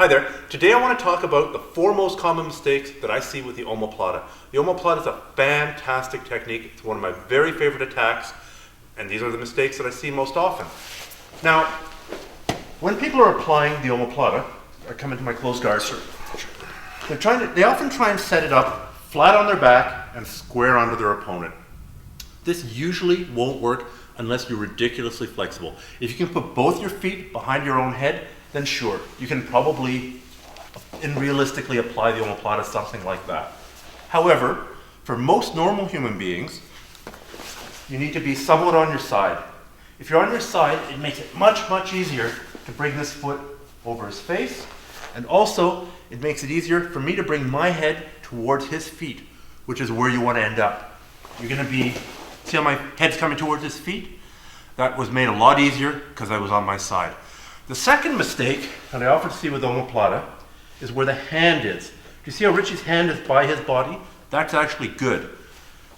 Hi there. Today I want to talk about the four most common mistakes that I see with the Omoplata. The Omoplata is a fantastic technique. It's one of my very favorite attacks, and these are the mistakes that I see most often. Now, when people are applying the Omoplata, I come into my closed guard, they often try and set it up flat on their back and square onto their opponent. This usually won't work unless you're ridiculously flexible. If you can put both your feet behind your own head, then sure, you can probably and realistically apply the Omoplata, something like that. However, for most normal human beings, you need to be somewhat on your side. If you're on your side, it makes it much easier to bring this foot over his face, and also it makes it easier for me to bring my head towards his feet, which is where you want to end up. You're going to be, see how my head's coming towards his feet? That was made a lot easier because I was on my side. The second mistake that I often see with Omoplata is where the hand is. Do you see how Richie's hand is by his body? That's actually good.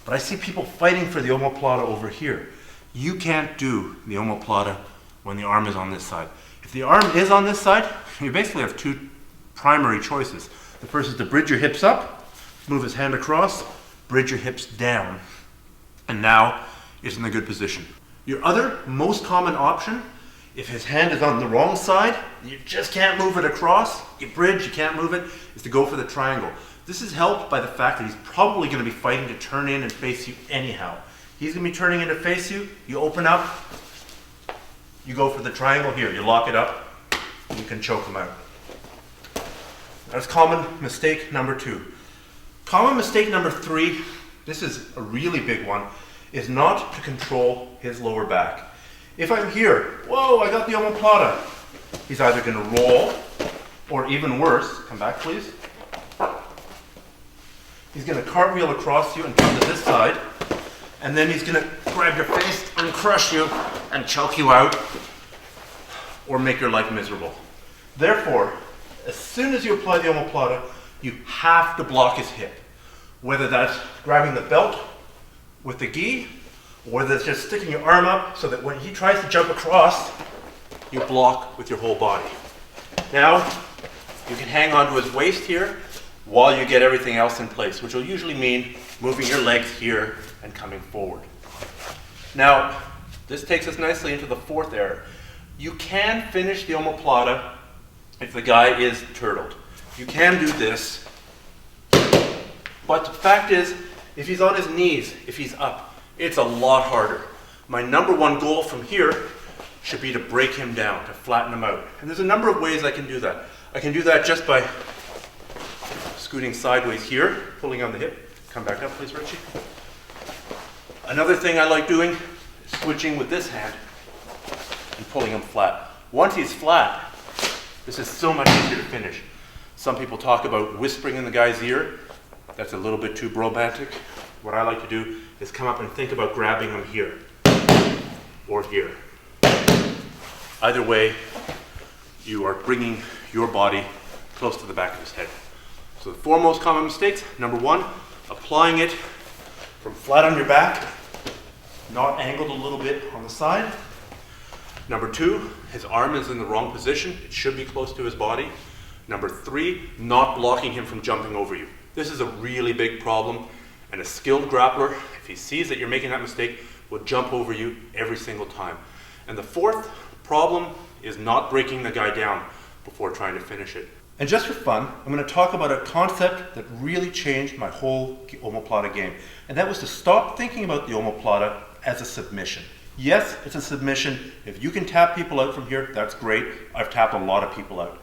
But I see people fighting for the Omoplata over here. You can't do the Omoplata when the arm is on this side. If the arm is on this side, you basically have two primary choices. The first is to bridge your hips up, move his hand across, bridge your hips down, and now it's in a good position. Your other most common option, if his hand is on the wrong side, you just can't move it across, you bridge, you can't move it, is to go for the triangle. This is helped by the fact that he's probably going to be fighting to turn in and face you anyhow. He's going to be turning in to face you, you open up, you go for the triangle here, you lock it up, and you can choke him out. That's common mistake number 2. Common mistake number 3, this is a really big one, is not to control his lower back. If I'm here, whoa, I got the Omoplata. He's either going to roll, or even worse, come back please. He's going to cartwheel across you and come to this side, and then he's going to grab your face and crush you and choke you out, or make your life miserable. Therefore, as soon as you apply the Omoplata, you have to block his hip. Whether that's grabbing the belt with the gi, or whether it's just sticking your arm up so that when he tries to jump across, you block with your whole body. Now, you can hang on to his waist here while you get everything else in place, which will usually mean moving your legs here and coming forward. Now, this takes us nicely into the 4th error. You can finish the Omoplata if the guy is turtled. You can do this, but the fact is, if he's on his knees, if he's up, it's a lot harder. My number 1 goal from here should be to break him down, to flatten him out. And there's a number of ways I can do that. I can do that just by scooting sideways here, pulling on the hip. Come back up, please, Richie. Another thing I like doing is switching with this hand and pulling him flat. Once he's flat, this is so much easier to finish. Some people talk about whispering in the guy's ear. That's a little bit too bromantic. What I like to do is come up and think about grabbing him here or here. Either way, you are bringing your body close to the back of his head. So the 4 most common mistakes: number 1, applying it from flat on your back, not angled a little bit on the side. Number 2, his arm is in the wrong position. It should be close to his body. Number 3, not blocking him from jumping over you. This is a really big problem, and a skilled grappler, if he sees that you're making that mistake, will jump over you every single time. And the 4th problem is not breaking the guy down before trying to finish it. And just for fun, I'm going to talk about a concept that really changed my whole Omoplata game. And that was to stop thinking about the Omoplata as a submission. Yes, it's a submission. If you can tap people out from here, that's great. I've tapped a lot of people out.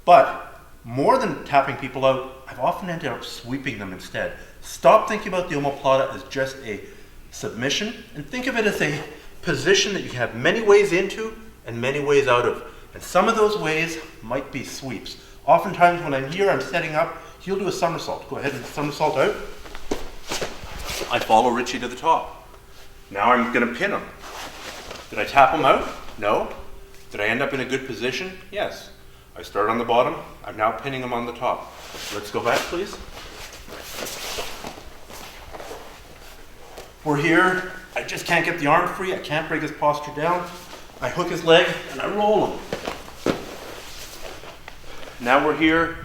But more than tapping people out, I've often ended up sweeping them instead. Stop thinking about the Omoplata as just a submission, and think of it as a position that you can have many ways into and many ways out of. And some of those ways might be sweeps. Oftentimes when I'm here, I'm setting up, he'll do a somersault. Go ahead and somersault out. I follow Richie to the top. Now I'm going to pin him. Did I tap him out? No. Did I end up in a good position? Yes. I start on the bottom. I'm now pinning him on the top. Let's go back, please. We're here. I just can't get the arm free. I can't break his posture down. I hook his leg and I roll him. Now we're here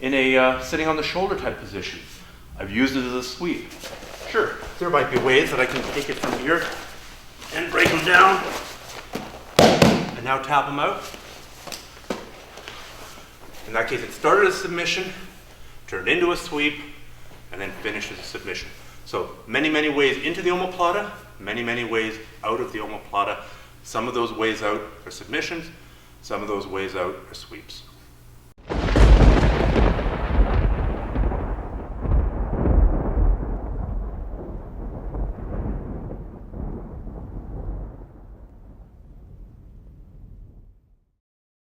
in a sitting on the shoulder type position. I've used it as a sweep. Sure, there might be ways that I can take it from here and break them down and now tap them out. In that case, it started as submission, turned into a sweep, and then finished as a submission. So many, many ways into the omoplata, many, many ways out of the omoplata. Some of those ways out are submissions, some of those ways out are sweeps.